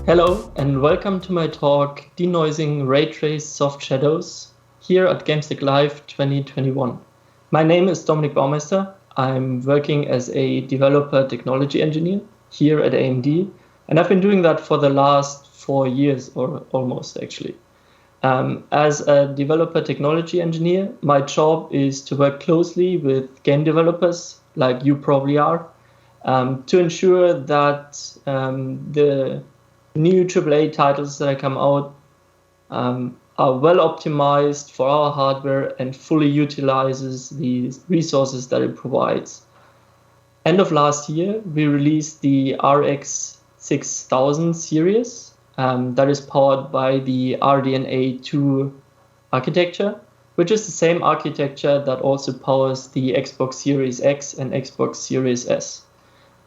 Hello and welcome to my talk, Denoising Raytraced Soft Shadows, here at Gamestic Live 2021. My name is Dominik Baumeister. I'm working as a developer technology engineer here at AMD, and I've been doing that for the last 4 years, or almost actually. As a developer technology engineer, my job is to work closely with game developers, like you probably are, to ensure that the new AAA titles that come out are well optimized for our hardware and fully utilizes the resources that it provides. End of last year, we released the RX 6000 series that is powered by the RDNA 2 architecture, which is the same architecture that also powers the Xbox Series X and Xbox Series S.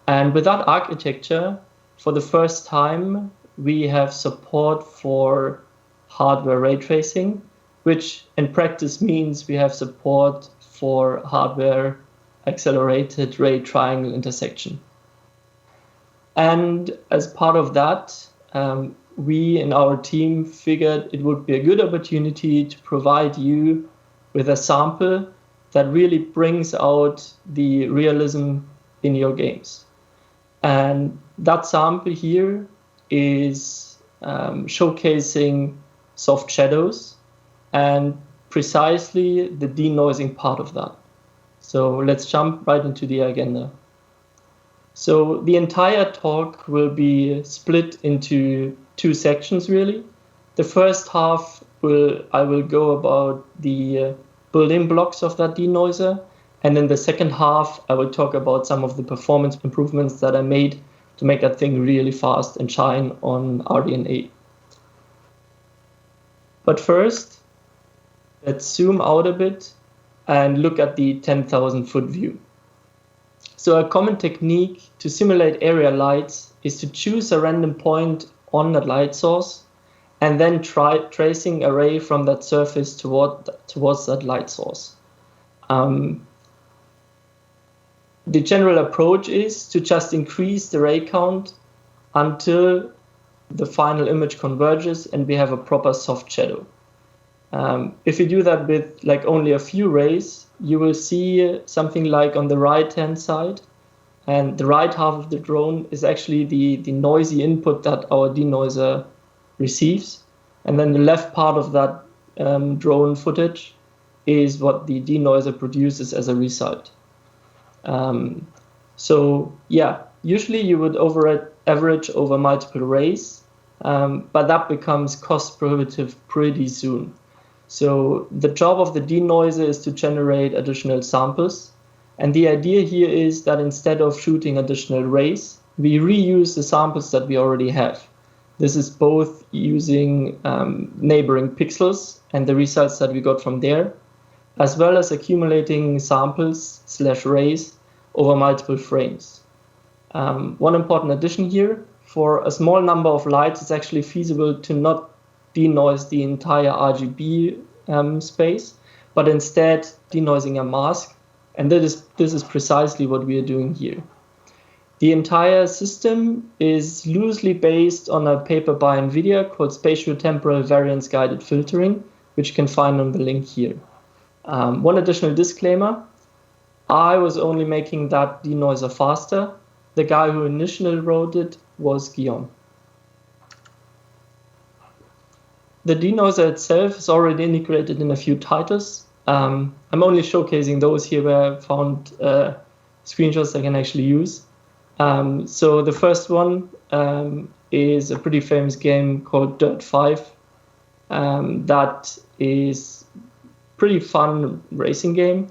And with that architecture, for the first time, we have support for hardware ray tracing, which in practice means we have support for hardware accelerated ray triangle intersection. And as part of that, we in our team figured it would be a good opportunity to provide you with a sample that really brings out the realism in your games. And that sample here is showcasing soft shadows and precisely the denoising part of that. So let's jump right into the agenda. So the entire talk will be split into 2 sections really. The first half I will go about the building blocks of that denoiser, and in the second half I will talk about some of the performance improvements that I made to make that thing really fast and shine on RDNA. But first, let's zoom out a bit and look at the 10,000 foot view. So a common technique to simulate area lights is to choose a random point on the light source and then try tracing a ray from that surface towards that light source. The general approach is to just increase the ray count until the final image converges and we have a proper soft shadow. If you do that with like only a few rays, you will see something like on the right-hand side, and the right half of the drone is actually the noisy input that our denoiser receives, and then the left part of that drone footage is what the denoiser produces as a result. So yeah, usually you would average over multiple rays, but that becomes cost prohibitive pretty soon. So the job of the denoiser is to generate additional samples. And the idea here is that instead of shooting additional rays, we reuse the samples that we already have. This is both using neighboring pixels and the results that we got from there, as well as accumulating samples/rays over multiple frames. One important addition here, for a small number of lights, it's actually feasible to not denoise the entire RGB space, but instead denoising a mask, and this is precisely what we are doing here. The entire system is loosely based on a paper by NVIDIA called Spatial Temporal Variance Guided Filtering, which you can find on the link here. One additional disclaimer, I was only making that denoiser faster. The guy who initially wrote it was Guillaume. The denoiser itself is already integrated in a few titles. I'm only showcasing those here where I found screenshots I can actually use. So the first one is a pretty famous game called Dirt 5. That is pretty fun racing game.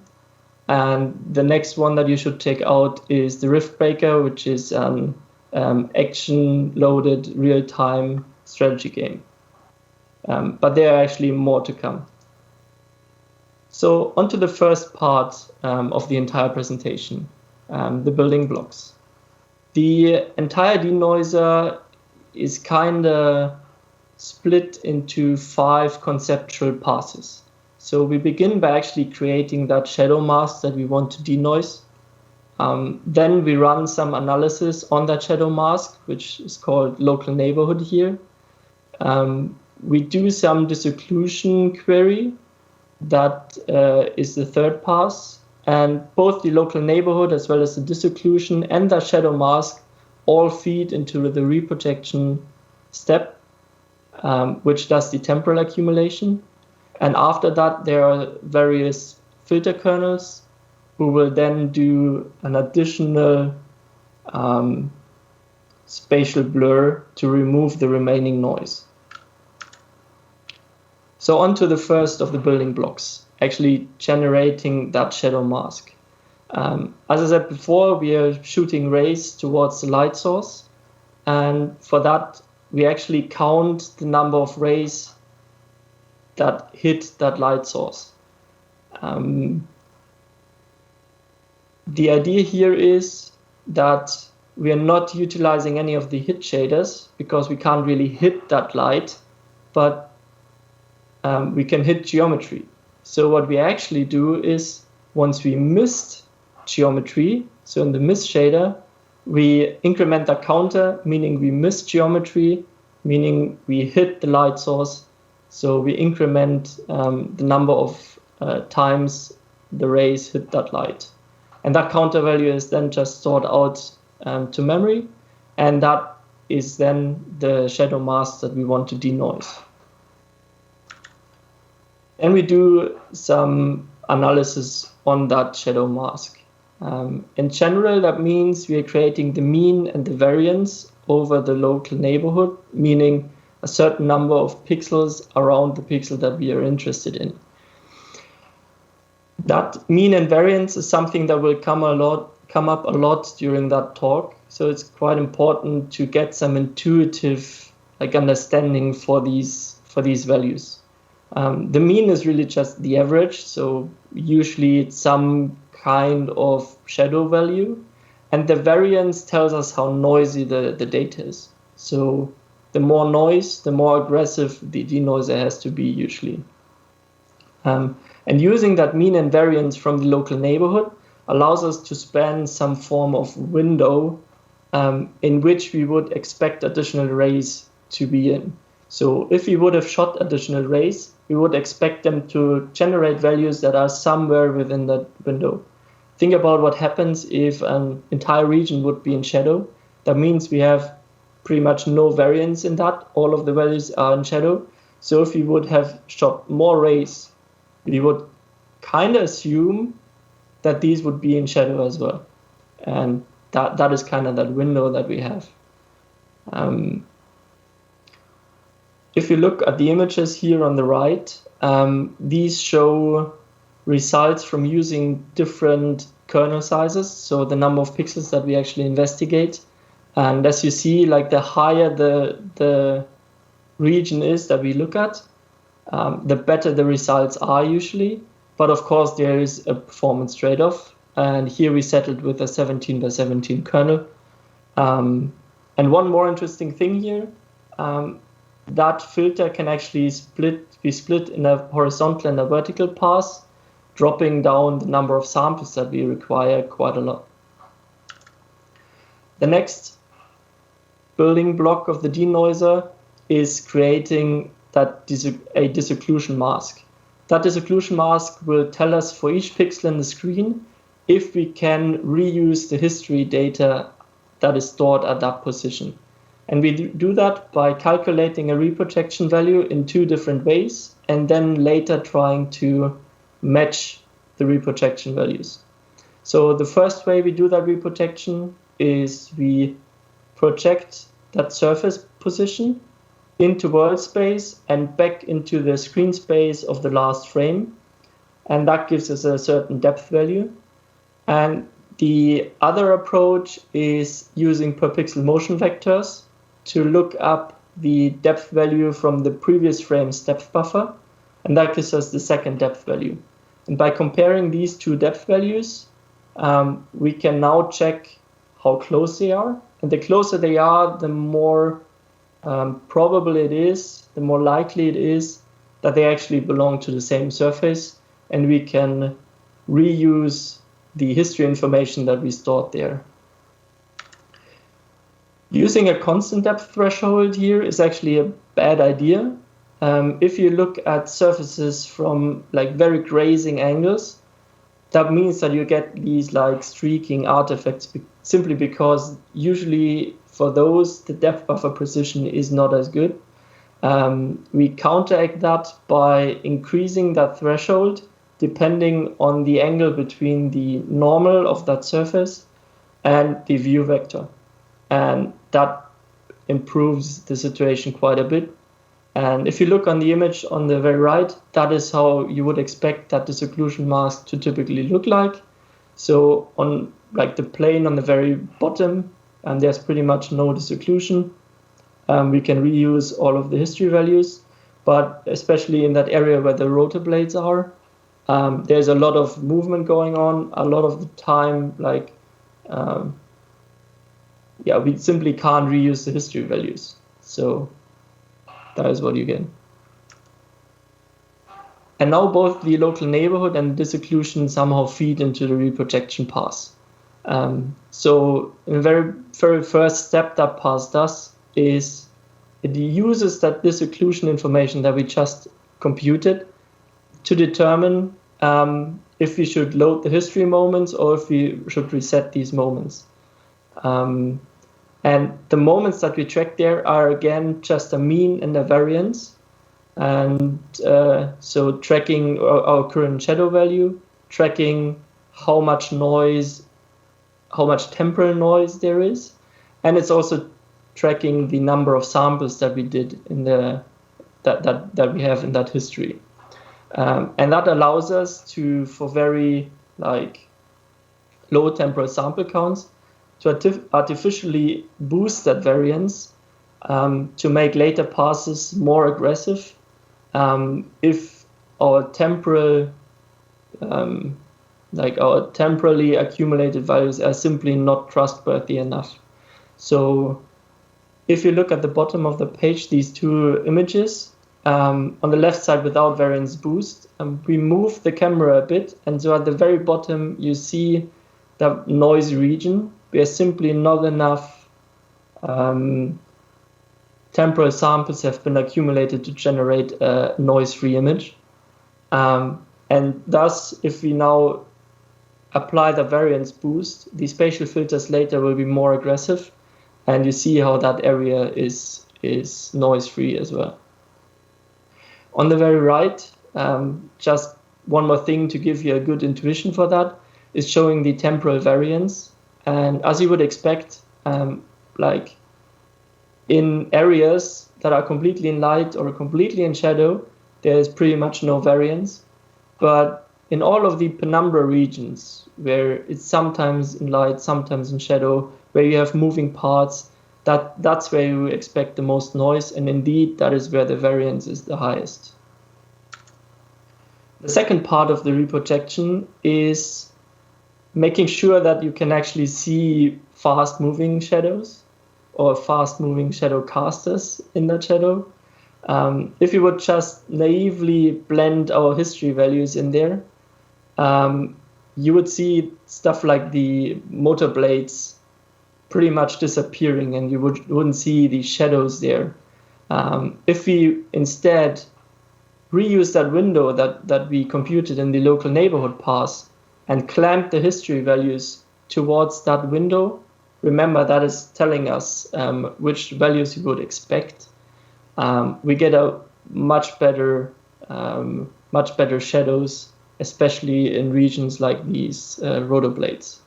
And the next one that you should check out is the Rift Breaker, which is an action-loaded real-time strategy game. But there are actually more to come. So onto the first part of the entire presentation, the building blocks. The entire denoiser is kind of split into 5 conceptual passes. So we begin by actually creating that shadow mask that we want to denoise. Then we run some analysis on that shadow mask, which is called local neighborhood here. We do some disocclusion query. That is the third pass. And both the local neighborhood as well as the disocclusion and the shadow mask all feed into the reprojection step, which does the temporal accumulation. And after that, there are various filter kernels who will then do an additional spatial blur to remove the remaining noise. So on to the first of the building blocks, actually generating that shadow mask. As I said before, we are shooting rays towards the light source. And for that, we actually count the number of rays that hit that light source. The idea here is that we are not utilizing any of the hit shaders because we can't really hit that light, but we can hit geometry. So what we actually do is, once we missed geometry, so in the miss shader, we increment the counter, meaning we miss geometry, meaning we hit the light source. So we increment the number of times the rays hit that light. And that counter value is then just stored out to memory. And that is then the shadow mask that we want to denoise. And we do some analysis on that shadow mask. In general, that means we are creating the mean and the variance over the local neighborhood, meaning a certain number of pixels around the pixel that we are interested in. That mean and variance is something that will come up a lot during that talk. So it's quite important to get some intuitive understanding for these values. The mean is really just the average, so usually it's some kind of shadow value, and the variance tells us how noisy the data is. So the more noise, the more aggressive the denoiser has to be usually. And using that mean and variance from the local neighborhood allows us to span some form of window in which we would expect additional rays to be in. So if we would have shot additional rays, we would expect them to generate values that are somewhere within that window. Think about what happens if an entire region would be in shadow. That means we have pretty much no variance in that. All of the values are in shadow. So if we would have shot more rays, we would kind of assume that these would be in shadow as well. And that is kind of that window that we have. If you look at the images here on the right, these show results from using different kernel sizes, so the number of pixels that we actually investigate. And as you see, the higher the region is that we look at, the better the results are usually. But of course, there is a performance trade-off. And here we settled with a 17 by 17 kernel. And one more interesting thing here, that filter can actually be split in a horizontal and a vertical pass, dropping down the number of samples that we require quite a lot. The next building block of the denoiser is creating a disocclusion mask. That disocclusion mask will tell us for each pixel in the screen if we can reuse the history data that is stored at that position. And we do that by calculating a reprojection value in two different ways, and then later trying to match the reprojection values. So the first way we do that reprojection is we project that surface position into world space and back into the screen space of the last frame. And that gives us a certain depth value. And the other approach is using per pixel motion vectors to look up the depth value from the previous frame's depth buffer. And that gives us the second depth value. And by comparing these two depth values, we can now check how close they are. And the closer they are, the more probable it is, the more likely it is that they actually belong to the same surface. And we can reuse the history information that we stored there. Using a constant depth threshold here is actually a bad idea. If you look at surfaces from like very grazing angles, that means that you get these like streaking artifacts simply because usually for those the depth buffer precision is not as good. We counteract that by increasing that threshold depending on the angle between the normal of that surface and the view vector. And that improves the situation quite a bit. And if you look on the image on the very right, that is how you would expect that disocclusion mask to typically look like. So on like the plane on the very bottom, there's pretty much no disocclusion. We can reuse all of the history values, but especially in that area where the rotor blades are, there's a lot of movement going on. A lot of the time, like, we simply can't reuse the history values. So that is what you get. And now both the local neighborhood and disocclusion somehow feed into the reprojection pass. So the very first step that pass does is it uses that disocclusion information that we just computed to determine if we should load the history moments or if we should reset these moments. And the moments that we track there are again just a mean and a variance. And so tracking our current shadow value, tracking how much noise, how much temporal noise there is, and it's also tracking the number of samples that we did in the that we have in that history. And that allows us to, for very like low temporal sample counts, to artificially boost that variance to make later passes more aggressive if our temporal, our temporally accumulated values are simply not trustworthy enough. So if you look at the bottom of the page, these two images, on the left side without variance boost, we move the camera a bit, and so at the very bottom you see the noise region where simply not enough temporal samples have been accumulated to generate a noise-free image. And thus, if we now apply the variance boost, the spatial filters later will be more aggressive, and you see how that area is noise-free as well. On the very right, just one more thing to give you a good intuition for that is showing the temporal variance. And as you would expect, like in areas that are completely in light or completely in shadow, there is pretty much no variance. But in all of the penumbra regions, where it's sometimes in light, sometimes in shadow, where you have moving parts, that's where you expect the most noise, and indeed that is where the variance is the highest. The second part of the reprojection is making sure that you can actually see fast moving shadows or fast moving shadow casters in that shadow. If you would just naively blend our history values in there, you would see stuff like the motor blades pretty much disappearing, and you wouldn't see the shadows there. If we instead reuse that window that we computed in the local neighborhood pass and clamp the history values towards that window, remember that is telling us which values you would expect. We get a much better shadows, especially in regions like these rotor blades.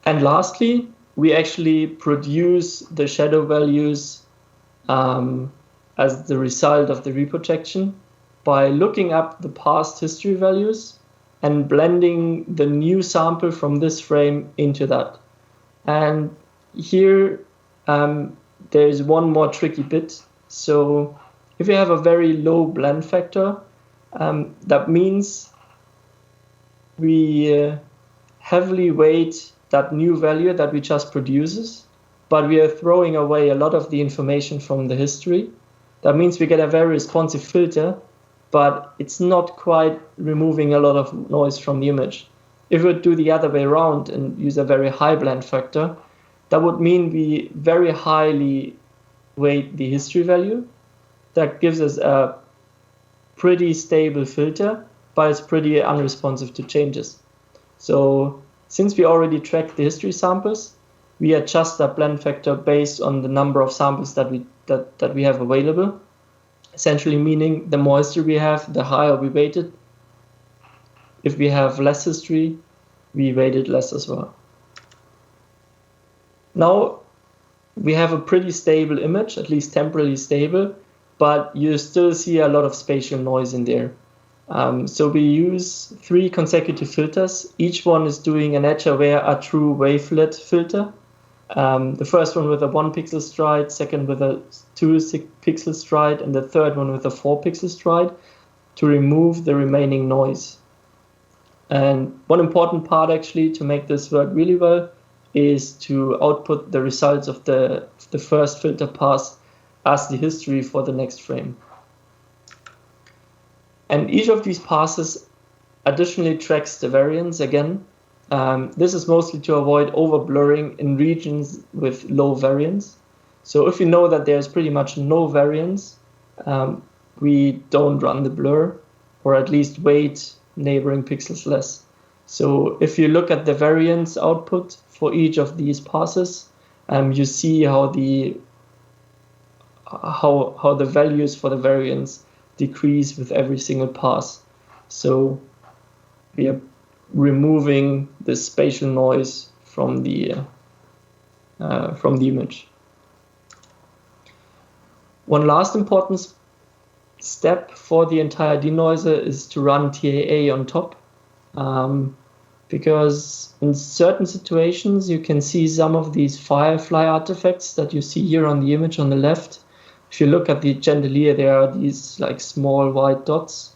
And lastly, we actually produce the shadow values as the result of the reprojection by looking up the past history values and blending the new sample from this frame into that. And here there is one more tricky bit. So if you have a very low blend factor, that means we heavily weight that new value that we just produces, but we are throwing away a lot of the information from the history. That means we get a very responsive filter, but it's not quite removing a lot of noise from the image. If we would do the other way around and use a very high blend factor, that would mean we very highly weight the history value. That gives us a pretty stable filter, but it's pretty unresponsive to changes. So since we already track the history samples, we adjust that blend factor based on the number of samples that we have available. Essentially meaning the more history we have, the higher we weight it. If we have less history, we weight it less as well. Now we have a pretty stable image, at least temporarily stable, but you still see a lot of spatial noise in there. So we use 3 consecutive filters. Each one is doing an edge-aware, a true wavelet filter. The first one with a 1 pixel stride, second with a 2 pixel stride, and the third one with a 4 pixel stride to remove the remaining noise. And one important part actually to make this work really well is to output the results of the first filter pass as the history for the next frame. And each of these passes additionally tracks the variance again. This is mostly to avoid over-blurring in regions with low variance. So if we know that there's pretty much no variance, we don't run the blur, or at least weight neighboring pixels less. So if you look at the variance output for each of these passes, you see how the values for the variance decrease with every single pass. So we are removing the spatial noise from the image. One last important step for the entire denoiser is to run TAA on top, because in certain situations you can see some of these firefly artifacts that you see here on the image on the left. If you look at the chandelier, there are these like small white dots,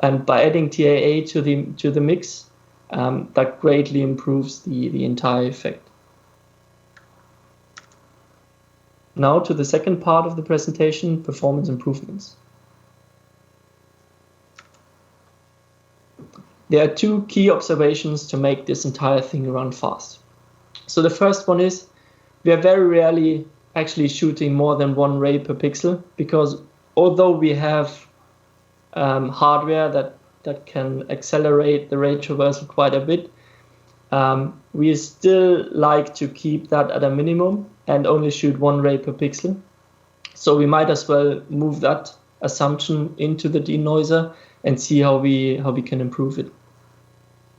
and by adding TAA to the mix, that greatly improves the entire effect. Now to the second part of the presentation, performance improvements. There are 2 key observations to make this entire thing run fast. So the first one is we are very rarely actually shooting more than 1 ray per pixel, because although we have hardware that can accelerate the ray traversal quite a bit, we still like to keep that at a minimum and only shoot 1 ray per pixel. So we might as well move that assumption into the denoiser and see how we can improve it.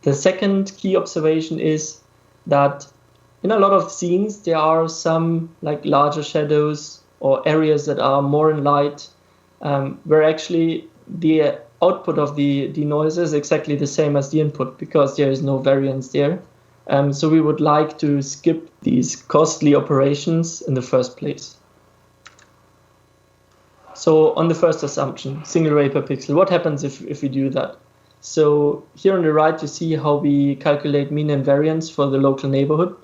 The second key observation is that in a lot of scenes there are some like larger shadows or areas that are more in light, where actually the output of the denoiser is exactly the same as the input because there is no variance there. So we would like to skip these costly operations in the first place. So on the first assumption, single ray per pixel, what happens if we do that? So here on the right, you see how we calculate mean and variance for the local neighborhood.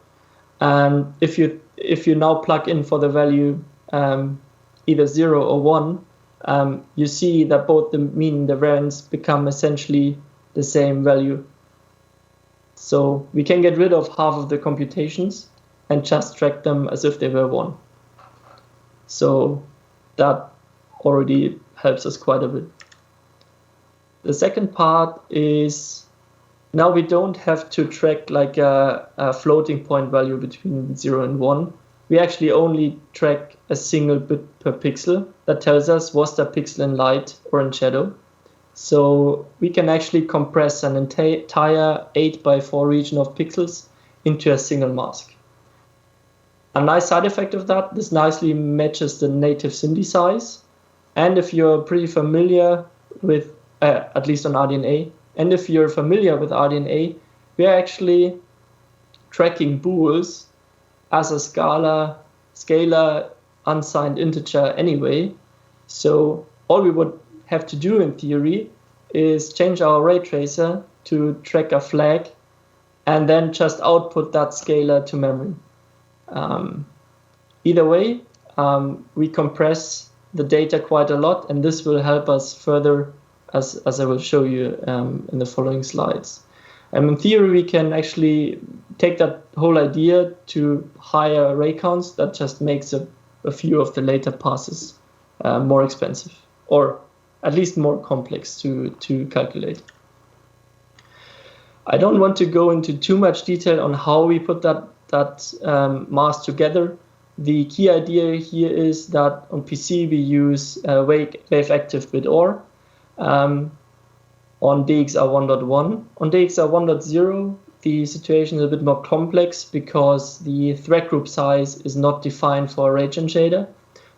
And if you now plug in for the value either 0 or 1, you see that both the mean and the variance become essentially the same value. So we can get rid of half of the computations and just track them as if they were 1. So that already helps us quite a bit. The second part is now we don't have to track like a floating point value between 0 and 1. We actually only track a single bit per pixel that tells us was that pixel in light or in shadow. So we can actually compress an entire 8x4 region of pixels into a single mask. A nice side effect of that, this nicely matches the native Cindy size. And if you're pretty familiar with, at least on RDNA, and if you're familiar with RDNA, we are actually tracking bools as a scalar unsigned integer anyway. So all we would have to do in theory is change our ray tracer to track a flag and then just output that scalar to memory. Either way, we compress the data quite a lot, and this will help us further as I will show you in the following slides. In theory, we can actually take that whole idea to higher array counts. That just makes a few of the later passes more expensive, or at least more complex to calculate. I don't want to go into too much detail on how we put that mask together. The key idea here is that on PC we use wave active bit OR on DXR 1.1. On DXR 1.0, the situation is a bit more complex because the thread group size is not defined for a raytracing shader.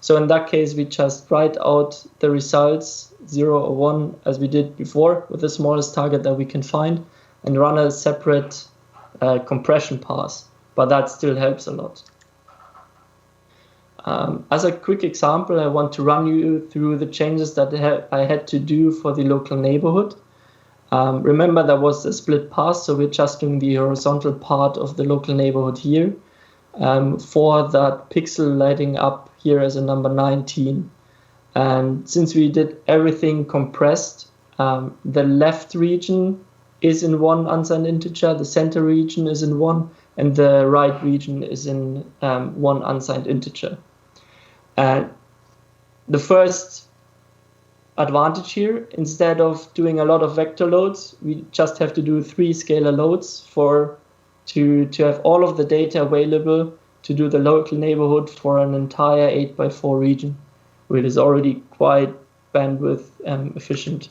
So in that case, we just write out the results 0 or 1 as we did before with the smallest target that we can find and run a separate compression pass, but that still helps a lot. As a quick example, I want to run you through the changes that I had to do for the local neighborhood. Remember, there was a split pass, so we're just doing the horizontal part of the local neighborhood here for that pixel lighting up here as a number 19. And since we did everything compressed, the left region is in one unsigned integer, the center region is in one, and the right region is in one unsigned integer. The first advantage here, instead of doing a lot of vector loads, we just have to do 3 scalar loads to have all of the data available to do the local neighborhood for an entire 8x4 region, which is already quite bandwidth efficient.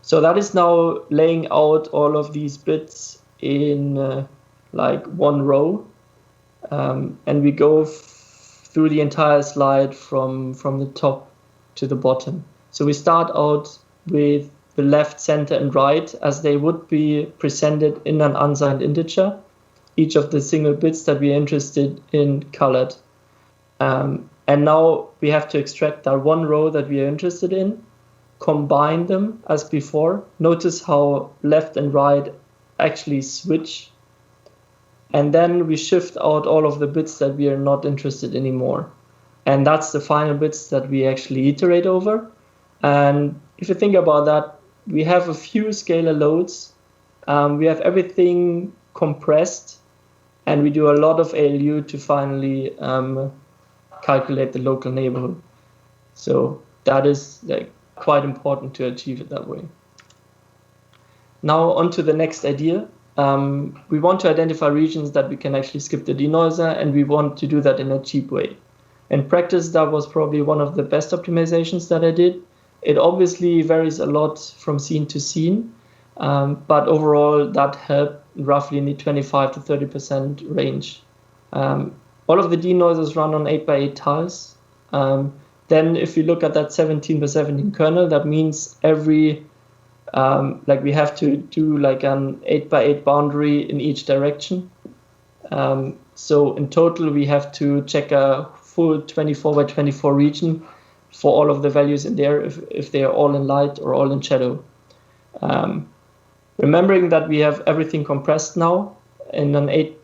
So that is now laying out all of these bits in like one row, and we go through the entire slide from the top to the bottom. So we start out with the left, center, and right as they would be presented in an unsigned integer, each of the single bits that we're interested in colored. And now we have to extract that one row that we are interested in, combine them as before. Notice how left and right actually switch. And then we shift out all of the bits that we are not interested anymore. And that's the final bits that we actually iterate over. And if you think about that, we have a few scalar loads. We have everything compressed, and we do a lot of ALU to finally calculate the local neighborhood. So that is quite important to achieve it that way. Now on to the next idea. We want to identify regions that we can actually skip the denoiser, and we want to do that in a cheap way. In practice, that was probably one of the best optimizations that I did. It obviously varies a lot from scene to scene, but overall that helped roughly in the 25 to 30% range. All of the denoisers run on 8x8 tiles. Then if you look at that 17 by 17 kernel, that means every we have to do like an 8x8 boundary in each direction. So in total, we have to check a full 24 by 24 region for all of the values in there, if they are all in light or all in shadow. Remembering that we have everything compressed now in an 8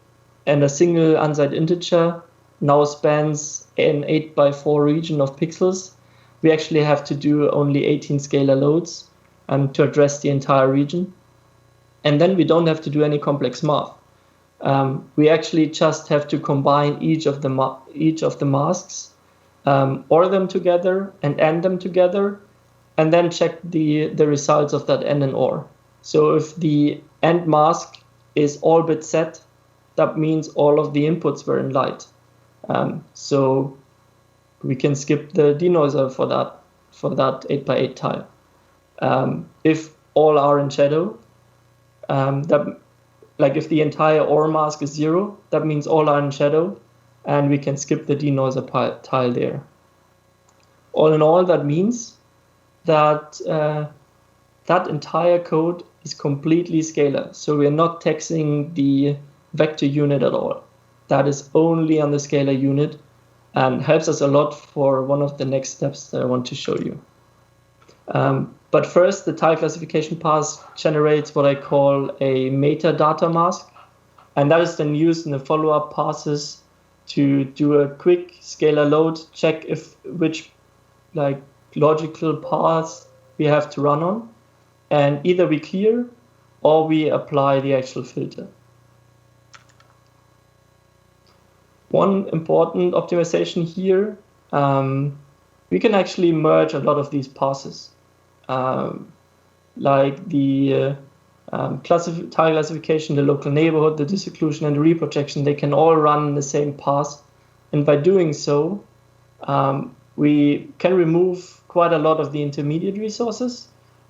and a single unsigned integer now spans an 8x4 region of pixels, we actually have to do only 18 scalar loads to address the entire region. And then we don't have to do any complex math. We actually just have to combine each of the masks, OR them together and AND them together, and then check the results of that AND and OR. So if the AND mask is all bit set, that means all of the inputs were in light. So we can skip the denoiser for that 8x8 tile. If all are in shadow, if the entire OR mask is 0, that means all are in shadow, and we can skip the denoiser tile there. All in all, that means that that entire code is completely scalar. So we're not taxing the vector unit at all. That is only on the scalar unit and helps us a lot for one of the next steps that I want to show you. But first, the tile classification pass generates what I call a metadata mask, and that is then used in the follow-up passes to do a quick scalar load, check which logical paths we have to run on, and either we clear or we apply the actual filter. One important optimization here, we can actually merge a lot of these passes, like the tile classification, the local neighborhood, the disocclusion, and the reprojection. They can all run in the same pass, and by doing so, we can remove quite a lot of the intermediate resources,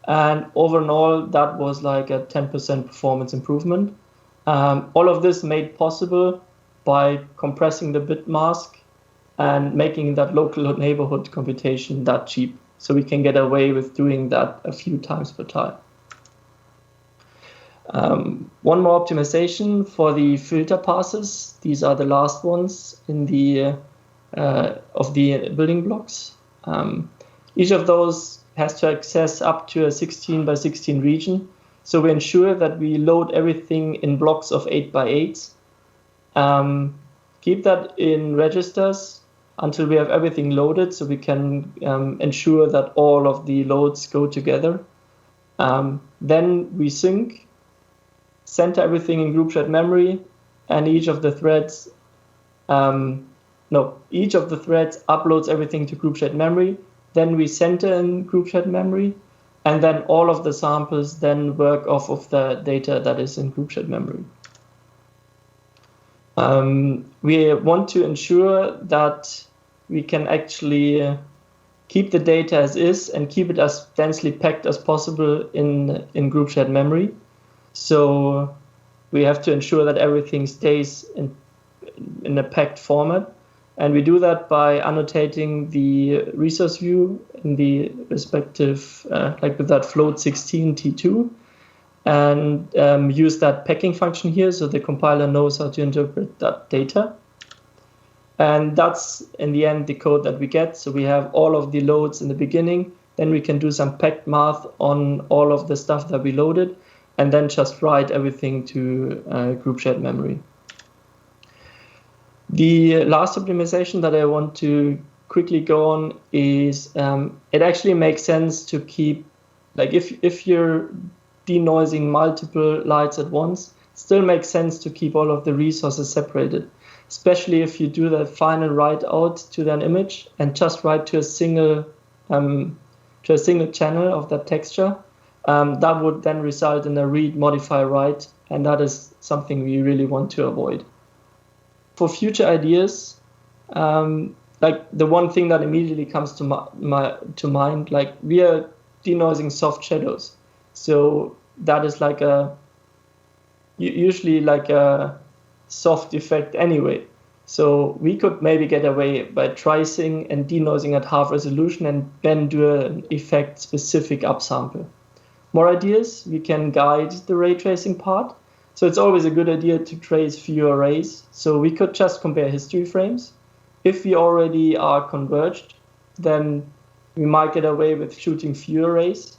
and overall that was like a 10% performance improvement. All of this made possible by compressing the bit mask and making that local neighborhood computation that cheap. So we can get away with doing that a few times per tile. One more optimization for the filter passes. These are the last ones in the of the building blocks. Each of those has to access up to a 16 by 16 region. So we ensure that we load everything in blocks of 8 by 8. Keep that in registers until we have everything loaded, so we can ensure that all of the loads go together. Then we sync, center everything in group shared memory, and each of the threads uploads everything to group shared memory. Then we center in group shared memory, and then all of the samples then work off of the data that is in group shared memory. We want to ensure that we can actually keep the data as is and keep it as densely packed as possible in group shared memory. So we have to ensure that everything stays in a packed format. And we do that by annotating the resource view in the respective, like with that float 16 T2, and use that packing function here so the compiler knows how to interpret that data. And that's, in the end, the code that we get. So we have all of the loads in the beginning. Then we can do some packed math on all of the stuff that we loaded, and then just write everything to group shared memory. The last optimization that I want to quickly go on is it actually makes sense to keep, like if you're denoising multiple lights at once, it still makes sense to keep all of the resources separated, especially if you do the final write out to an image and just write to a single channel of that texture. That would then result in a read, modify, write, and that is something we really want to avoid. For future ideas, like the one thing that immediately comes to mind, like we are denoising soft shadows, so that is like usually like a soft effect anyway. So we could maybe get away by tracing and denoising at half resolution and then do an effect specific upsample. More ideas, we can guide the ray tracing part. So it's always a good idea to trace fewer rays. So we could just compare history frames. If we already are converged, then we might get away with shooting fewer rays.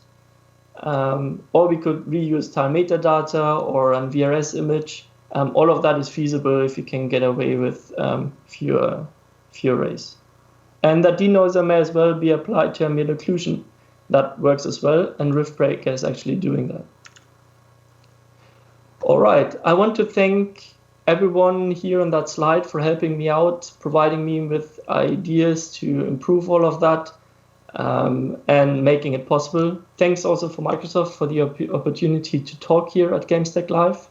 Or we could reuse tile metadata or a VRS image. All of that is feasible if you can get away with fewer rays. And that denoiser may as well be applied to ambient occlusion. That works as well, and Riftbreaker is actually doing that. All right, I want to thank everyone here on that slide for helping me out, providing me with ideas to improve all of that, and making it possible. Thanks also for Microsoft for the opportunity to talk here at GameStack Live.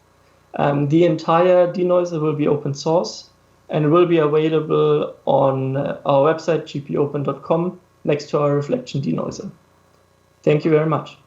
The entire denoiser will be open source and will be available on our website, gpopen.com, next to our reflection denoiser. Thank you very much.